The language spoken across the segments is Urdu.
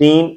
3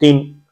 3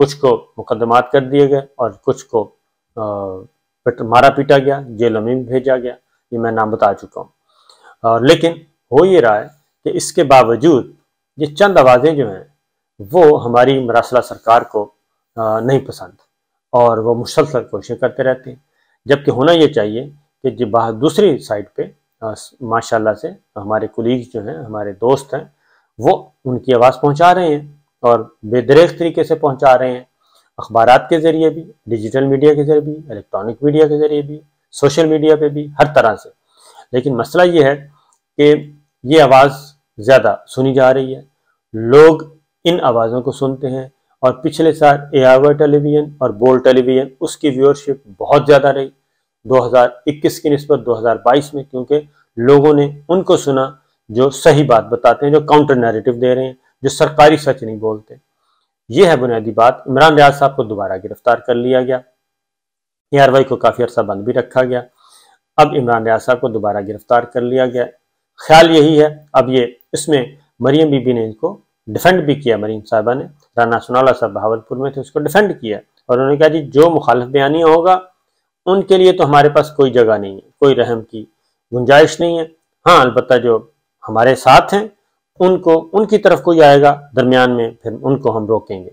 کچھ کو مقدمات کر دیے گئے اور کچھ کو مارا پیٹا گیا، جیلوں میں بھی بھیجا گیا، یہ میں نام بتا چکا ہوں۔ لیکن ہو یہ رہا ہے کہ اس کے باوجود یہ چند آوازیں جو ہیں وہ ہماری مراسلہ سرکار کو نہیں پسند، اور وہ مسلسل کوششیں کرتے رہتے ہیں، جبکہ ہونا یہ چاہیے کہ دوسری سائڈ پہ ماشاءاللہ سے ہمارے کولیگز جو ہیں، ہمارے دوست ہیں، وہ ان کی آواز پہنچا رہے ہیں اور بے دریغ طریقے سے پہنچا رہے ہیں، اخبارات کے ذریعے بھی، ڈیجیٹل میڈیا کے ذریعے بھی، الیکٹرانک میڈیا کے ذریعے بھی، سوشل میڈیا پہ بھی، ہر طرح سے۔ لیکن مسئلہ یہ ہے کہ یہ آواز زیادہ سنی جا رہی ہے، لوگ ان آوازوں کو سنتے ہیں، اور پچھلے سال ARY ٹیلی ویژن اور بول ٹیلی ویژن اس کی ویورشپ بہت زیادہ رہی 2021 کی نسبت 2022 میں، کیونکہ لوگوں نے ان کو سنا جو صحیح بات بتاتے ہیں، جو کاؤنٹر نیریٹو دے رہے ہیں، جو سرکاری سچ نہیں بولتے۔ یہ ہے بنیادی بات۔ عمران ریاض صاحب کو دوبارہ گرفتار کر لیا گیا، ARY کو کافی عرصہ بند بھی رکھا گیا، اب عمران ریاض صاحب کو دوبارہ گرفتار کر لیا گیا۔ خیال یہی ہے، اب یہ اس میں مریم بی بی نے ان کو ڈیفینڈ بھی کیا، مریم صاحبہ نے، رانا سنالا صاحب بہاولپور میں تھے، اس کو ڈیفینڈ کیا، اور انہوں نے کہا جی جو مخالف بیانیہ ہوگا ان کے لیے تو ہمارے پاس کوئی جگہ نہیں ہے، کوئی رحم کی گنجائش نہیں ہے، ہاں البتہ جو ہمارے ساتھ ہیں ان کی طرف کوئی آئے گا درمیان میں، پھر ان کو ہم روکیں گے۔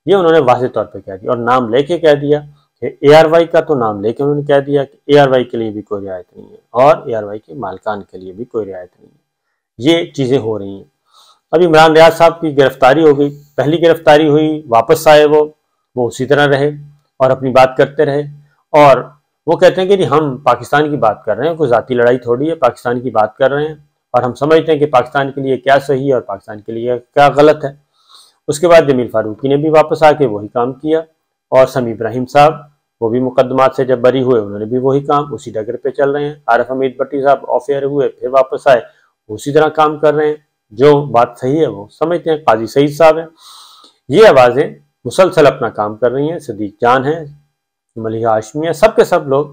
یہ انہوں نے واضح طور پہ کہہ دیا، اور نام لے کے کہہ دیا کہ ARY کا تو نام لے کے انہوں نے کہہ دیا کہ ARY کے لیے بھی کوئی رعایت نہیں ہے، اور ARY کے مالکان کے لیے بھی کوئی رعایت نہیں ہے۔ یہ چیزیں ہو رہی ہیں۔ ابھی عمران ریاض صاحب کی گرفتاری ہو گئی، پہلی گرفتاری ہوئی، واپس آئے وہ اسی طرح رہے اور اپنی بات کرتے رہے، اور وہ کہتے ہیں کہ جی ہم پاکستان کی بات کر رہے ہیں، کوئی ذاتی لڑائی تھوڑی ہے، پاکستان کی بات کر رہے ہیں، اور ہم سمجھتے ہیں کہ پاکستان کے لیے کیا صحیح ہے اور پاکستان کے لیے کیا غلط ہے۔ اس کے بعد جمیل فاروقی نے بھی واپس آ کے وہی کام کیا، اور سمیع ابراہیم صاحب وہ بھی مقدمات سے جب بری ہوئے، انہوں نے بھی وہی کام، اسی ڈگر پہ چل رہے ہیں۔ عارف حمید بٹی صاحب آف ایئر ہوئے، پھر واپس آئے، اسی طرح کام کر رہے ہیں، جو بات صحیح ہے وہ سمجھتے ہیں۔ قاضی سعید صاحب ہیں، یہ آوازیں مسلسل اپنا کام کر رہی ہیں، صدیق جان ہیں، ملیحہ ہاشمی ہیں، سب کے سب لوگ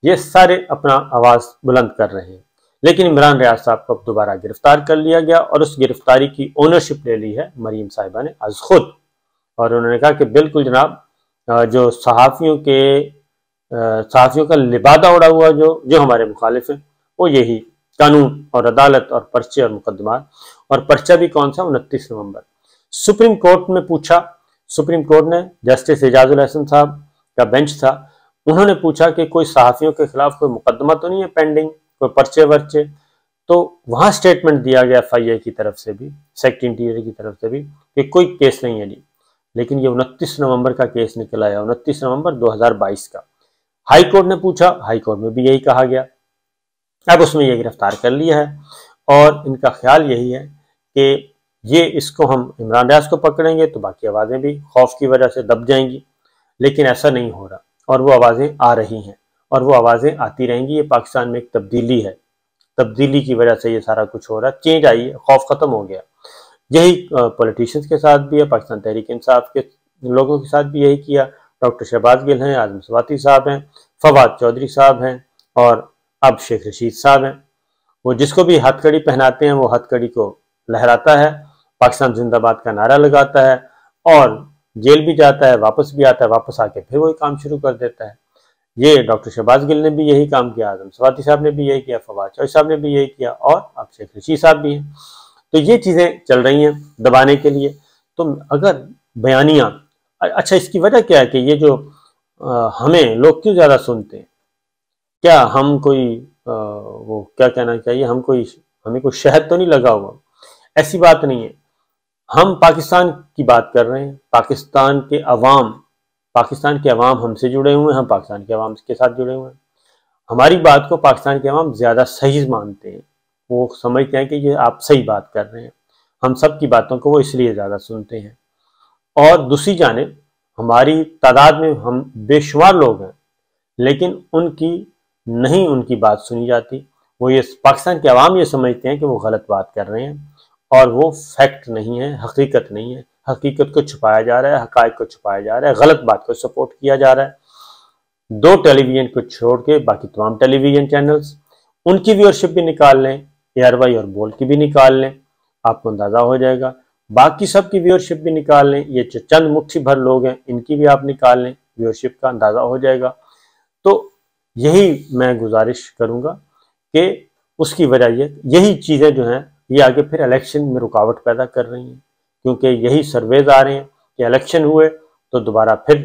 یہ سارے اپنا آواز بلند کر رہے ہیں۔ لیکن عمران ریاض صاحب کو اب دوبارہ گرفتار کر لیا گیا، اور اس گرفتاری کی اونرشپ لے لی ہے مریم صاحبہ نے از خود، اور انہوں نے کہا کہ بالکل جناب، جو صحافیوں کا لبادہ اڑا ہوا جو ہمارے مخالف ہیں، وہ یہی قانون اور عدالت اور پرچے اور مقدمات، اور پرچہ بھی کون سا، 29 نومبر۔ سپریم کورٹ میں پوچھا، سپریم کورٹ نے جسٹس اعجاز الحسن صاحب کا بینچ تھا، انہوں نے پوچھا کہ کوئی صحافیوں کے خلاف کوئی مقدمہ تو نہیں ہے پینڈنگ، کوئی پرچے ورچے، تو وہاں سٹیٹمنٹ دیا گیا FIA کی طرف سے بھی، سیکٹری انٹیریئر کی طرف سے بھی، کہ کوئی کیس نہیں ہے جی۔ لیکن یہ 29 نومبر کا کیس نکل آیا، 29 نومبر 2022 کا۔ ہائی کورٹ نے پوچھا، ہائی کورٹ میں بھی یہی کہا گیا، اب اس میں یہ گرفتار کر لیا ہے، اور ان کا خیال یہی ہے کہ اس کو ہم عمران ریاض کو پکڑیں گے تو باقی آوازیں بھی خوف کی وجہ سے دب جائیں گی، لیکن ایسا نہیں ہو رہا، اور وہ آوازیں آ رہی ہیں، اور وہ آوازیں آتی رہیں گی۔ یہ پاکستان میں ایک تبدیلی ہے، تبدیلی کی وجہ سے یہ سارا کچھ ہو رہا ہے، چینج آئی ہے، خوف ختم ہو گیا۔ یہی پولیٹیشنز کے ساتھ بھی ہے، پاکستان تحریک انصاف کے لوگوں کے ساتھ بھی یہی کیا۔ ڈاکٹر شہباز گل ہیں، اعظم سواتی صاحب ہیں، فواد چودھری صاحب ہیں، اور اب شیخ رشید صاحب ہیں۔ وہ جس کو بھی ہتھ کڑی پہناتے ہیں، وہ ہتھ کڑی کو لہراتا ہے، پاکستان زندہ باد کا نعرہ لگاتا ہے، اور جیل بھی جاتا ہے، واپس بھی آتا ہے، واپس آ کے پھر وہی کام شروع کر دیتا ہے۔ یہ ڈاکٹر شہباز گل نے بھی یہی کام کیا، اعظم سواتی صاحب نے بھی یہی کیا، فواد چودھری صاحب نے بھی یہی کیا، اور اب شیخ رشید صاحب بھی ہیں۔ تو یہ چیزیں چل رہی ہیں دبانے کے لیے۔ تو اگر بیانیہ، اچھا اس کی وجہ کیا ہے کہ یہ جو ہمیں لوگ کیوں زیادہ سنتے ہیں؟ کیا ہم کوئی وہ کیا کہنا چاہیے، ہمیں کوئی شہد تو نہیں لگا ہوا؟ ایسی بات نہیں ہے، ہم پاکستان کی بات کر رہے ہیں، پاکستان کے عوام ہم سے جڑے ہوئے ہیں، ہم پاکستان کے عوام کے ساتھ جڑے ہوئے ہیں، ہماری بات کو پاکستان کے عوام زیادہ صحیح مانتے ہیں، وہ سمجھتے ہیں کہ یہ آپ صحیح بات کر رہے ہیں، ہم سب کی باتوں کو وہ اس لیے زیادہ سنتے ہیں۔ اور دوسری جانب ہماری تعداد میں ہم بے شمار لوگ ہیں، لیکن ان کی بات سنی جاتی، وہ یہ پاکستان کے عوام یہ سمجھتے ہیں کہ وہ غلط بات کر رہے ہیں، اور وہ فیکٹ نہیں ہے، حقیقت نہیں ہے، حقیقت کو چھپایا جا رہا ہے، حقائق کو چھپایا جا رہا ہے، غلط بات کو سپورٹ کیا جا رہا ہے۔ 2 ٹیلی ویژن کو چھوڑ کے باقی تمام ٹیلی ویژن چینلز، ان کی ویورشپ بھی نکال لیں، ARY اور بول کی بھی نکال لیں، آپ کو اندازہ ہو جائے گا باقی سب کی ویورشپ بھی نکال لیں، یہ چند مٹھی بھر لوگ ہیں ان کی بھی آپ نکال لیں، ویورشپ کا اندازہ ہو جائے گا۔ تو یہی میں گزارش کروں گا کہ اس کی وجہ یہی چیزیں جو ہیں یہ آگے پھر الیکشن میں رکاوٹ پیدا کر رہی ہیں، کیونکہ یہی سرویز آ رہے ہیں کہ الیکشن ہوئے تو دوبارہ پھر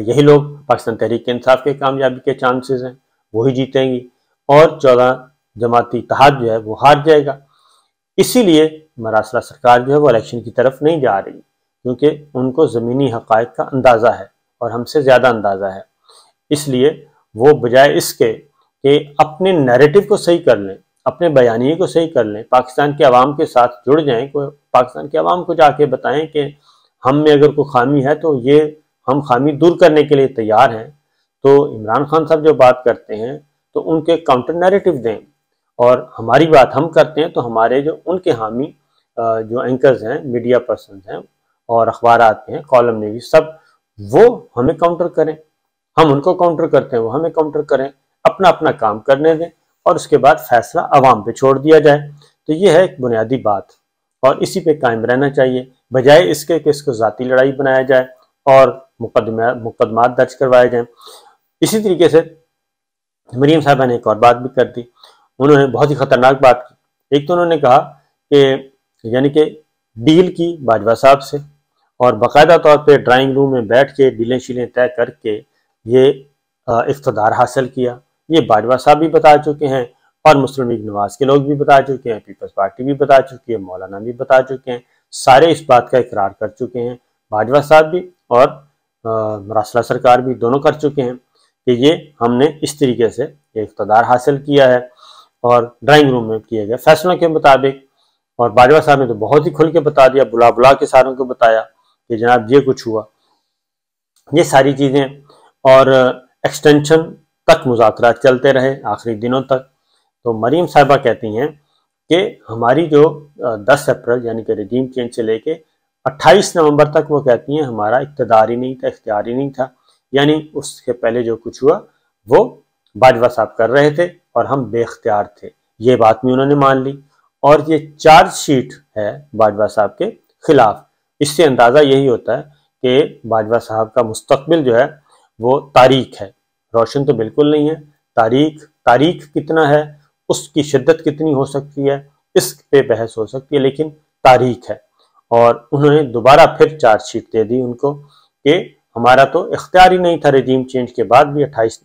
یہی لوگ پاکستان تحریک انصاف کے کامیابی کے چانسز ہیں، وہی جیتیں گی اور 14 جماعتی اتحاد جو ہے وہ ہار جائے گا۔ اسی لیے مراسلہ سرکار جو ہے وہ الیکشن کی طرف نہیں جا رہی، کیونکہ ان کو زمینی حقائق کا اندازہ ہے اور ہم سے زیادہ اندازہ ہے۔ اس لیے وہ بجائے اس کے کہ اپنے نیریٹو کو صحیح کر لیں، اپنے بیانیے کو صحیح کر لیں، پاکستان کے عوام کے ساتھ جڑ جائیں، پاکستان کے عوام کو جا کے بتائیں کہ ہم میں اگر کوئی خامی ہے تو یہ ہم خامی دور کرنے کے لیے تیار ہیں، تو عمران خان صاحب جو بات کرتے ہیں تو ان کے کاؤنٹر نیریٹو دیں، اور ہماری بات ہم کرتے ہیں تو ہمارے جو ان کے حامی جو اینکرز ہیں، میڈیا پرسنز ہیں اور اخبارات ہیں، کالم نویس، سب وہ ہمیں کاؤنٹر کریں، ہم ان کو کاؤنٹر کرتے ہیں، وہ ہمیں کاؤنٹر کریں، اپنا اپنا کام کرنے دیں اور اس کے بعد فیصلہ عوام پہ چھوڑ دیا جائے۔ تو یہ ہے ایک بنیادی بات، اور اسی پہ قائم رہنا چاہیے، بجائے اس کے کہ اس کو ذاتی لڑائی بنایا جائے اور مقدمات درج کروائے جائیں۔ اسی طریقے سے مریم صاحبہ نے ایک اور بات بھی کر دی، انہوں نے بہت ہی خطرناک بات کی۔ ایک تو انہوں نے کہا کہ یعنی کہ ڈیل کی باجوہ صاحب سے، اور باقاعدہ طور پہ ڈرائنگ روم میں بیٹھ کے ڈیلیں شیلیں طے کر کے یہ اقتدار حاصل کیا۔ یہ باجوہ صاحب بھی بتا چکے ہیں اور مسلم لیگ نواز کے لوگ بھی بتا چکے ہیں، پیپلز پارٹی بھی بتا چکی ہے، مولانا بھی بتا چکے ہیں، سارے اس بات کا اقرار کر چکے ہیں، باجوہ صاحب بھی اور مراسلہ سرکار بھی دونوں کر چکے ہیں کہ یہ ہم نے اس طریقے سے اقتدار حاصل کیا ہے اور ڈرائنگ روم میں کیے گئے فیصلوں کے مطابق۔ اور باجوہ صاحب نے تو بہت ہی کھل کے بتا دیا، بلا بلا کے ساروں کو بتایا کہ جناب یہ کچھ ہوا، یہ ساری چیزیں، اور ایکسٹینشن تک مذاکرات چلتے رہے آخری دنوں تک۔ تو مریم صاحبہ کہتی ہیں کہ ہماری جو 10 اپریل یعنی کہ رجیم چینج سے لے کے 28 نومبر تک وہ کہتی ہیں ہمارا اقتدار ہی نہیں تھا، اختیار ہی نہیں تھا، یعنی اس کے پہلے جو کچھ ہوا وہ باجوہ صاحب کر رہے تھے اور ہم بے اختیار تھے، یہ بات بھی انہوں نے مان لی۔ اور یہ چارج شیٹ ہے باجوہ صاحب کے خلاف، اس سے اندازہ یہی ہوتا ہے کہ باجوہ صاحب کا مستقبل جو ہے وہ تاریک ہے، روشن تو بالکل نہیں ہے، تاریک کتنا ہے، اس کی شدت کتنی ہو سکتی ہے، اس پہ بحث ہو سکتی ہے، لیکن تاریک ہے۔ اور انہوں نے دوبارہ پھر چارج شیٹ دے دی ان کو کہ ہمارا تو اختیار ہی نہیں تھا رجیم چینج کے بعد بھی 28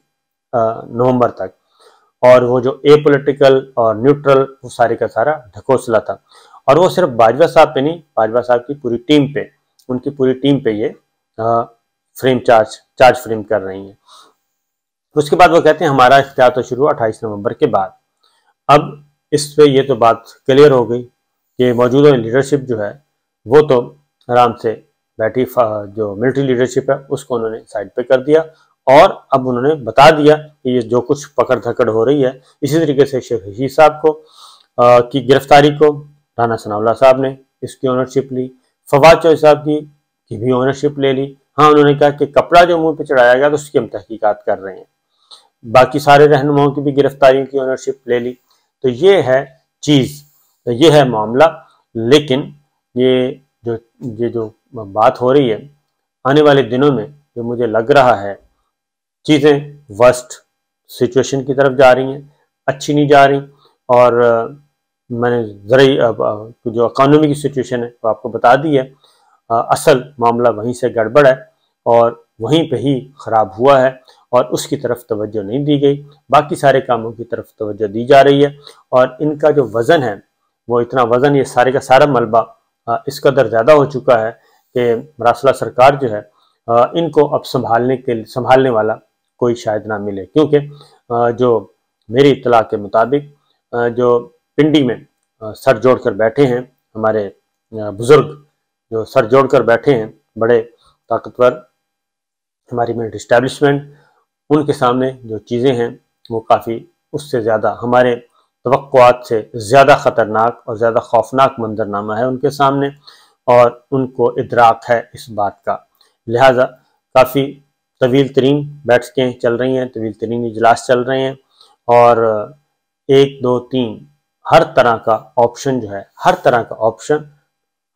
نومبر تک، اور وہ جو اے پولیٹیکل اور نیوٹرل وہ سارے کا سارا ڈھکوسلا تھا۔ اور وہ صرف باجوہ صاحب پہ نہیں، باجوہ صاحب کی پوری ٹیم پہ، ان کی پوری ٹیم پہ یہ چارج فریم کر رہی ہیں۔ اس کے بعد وہ کہتے ہیں ہمارا اختیار تو شروع 28 نومبر کے بعد۔ اب اس پہ یہ تو بات کلیئر ہو گئی کہ موجودہ لیڈرشپ جو ہے وہ تو آرام سے بیٹھی، جو ملٹری لیڈرشپ ہے اس کو انہوں نے سائڈ پہ کر دیا، اور اب انہوں نے بتا دیا کہ یہ جو کچھ پکڑ دھکڑ ہو رہی ہے، اسی طریقے سے شیخ رشید صاحب کو کی گرفتاری کو رانا ثناء اللہ صاحب نے اس کی اونرشپ لی، فواد چوہدری صاحب کی بھی اونرشپ لے لی۔ ہاں انہوں نے کہا کہ کپڑا جو منہ پہ چڑھایا گیا تو اس کی ہم تحقیقات کر رہے ہیں، باقی سارے رہنماؤں کی بھی گرفتاریوں کی اونرشپ لے لی۔ تو یہ ہے چیز، یہ ہے معاملہ۔ لیکن یہ جو بات ہو رہی ہے آنے والے دنوں میں، جو مجھے لگ رہا ہے چیزیں ورسٹ سچویشن کی طرف جا رہی ہیں، اچھی نہیں جا رہی، اور میں نے زرعی جو اکانومی کی سچویشن ہے وہ آپ کو بتا دی ہے، اصل معاملہ وہیں سے گڑبڑ ہے اور وہیں پہ ہی خراب ہوا ہے، اور اس کی طرف توجہ نہیں دی گئی، باقی سارے کاموں کی طرف توجہ دی جا رہی ہے۔ اور ان کا جو وزن ہے وہ اتنا وزن، یہ سارے کا سارا ملبہ اس قدر زیادہ ہو چکا ہے کہ مراسلہ سرکار جو ہے ان کو اب سنبھالنے والا کوئی شاید نہ ملے، کیونکہ جو میری اطلاع کے مطابق جو پنڈی میں سر جوڑ کر بیٹھے ہیں ہمارے بزرگ، جو سر جوڑ کر بیٹھے ہیں بڑے طاقتور ہماری ملٹری اسٹیبلشمنٹ، ان کے سامنے جو چیزیں ہیں وہ کافی اس سے زیادہ ہمارے توقعات سے زیادہ خطرناک اور زیادہ خوفناک منظرنامہ ہے ان کے سامنے، اور ان کو ادراک ہے اس بات کا، لہٰذا کافی طویل ترین بیٹھکیں چل رہی ہیں، طویل ترین اجلاس چل رہے ہیں، اور 1 2 3 ہر طرح کا آپشن جو ہے، ہر طرح کا آپشن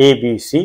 ABC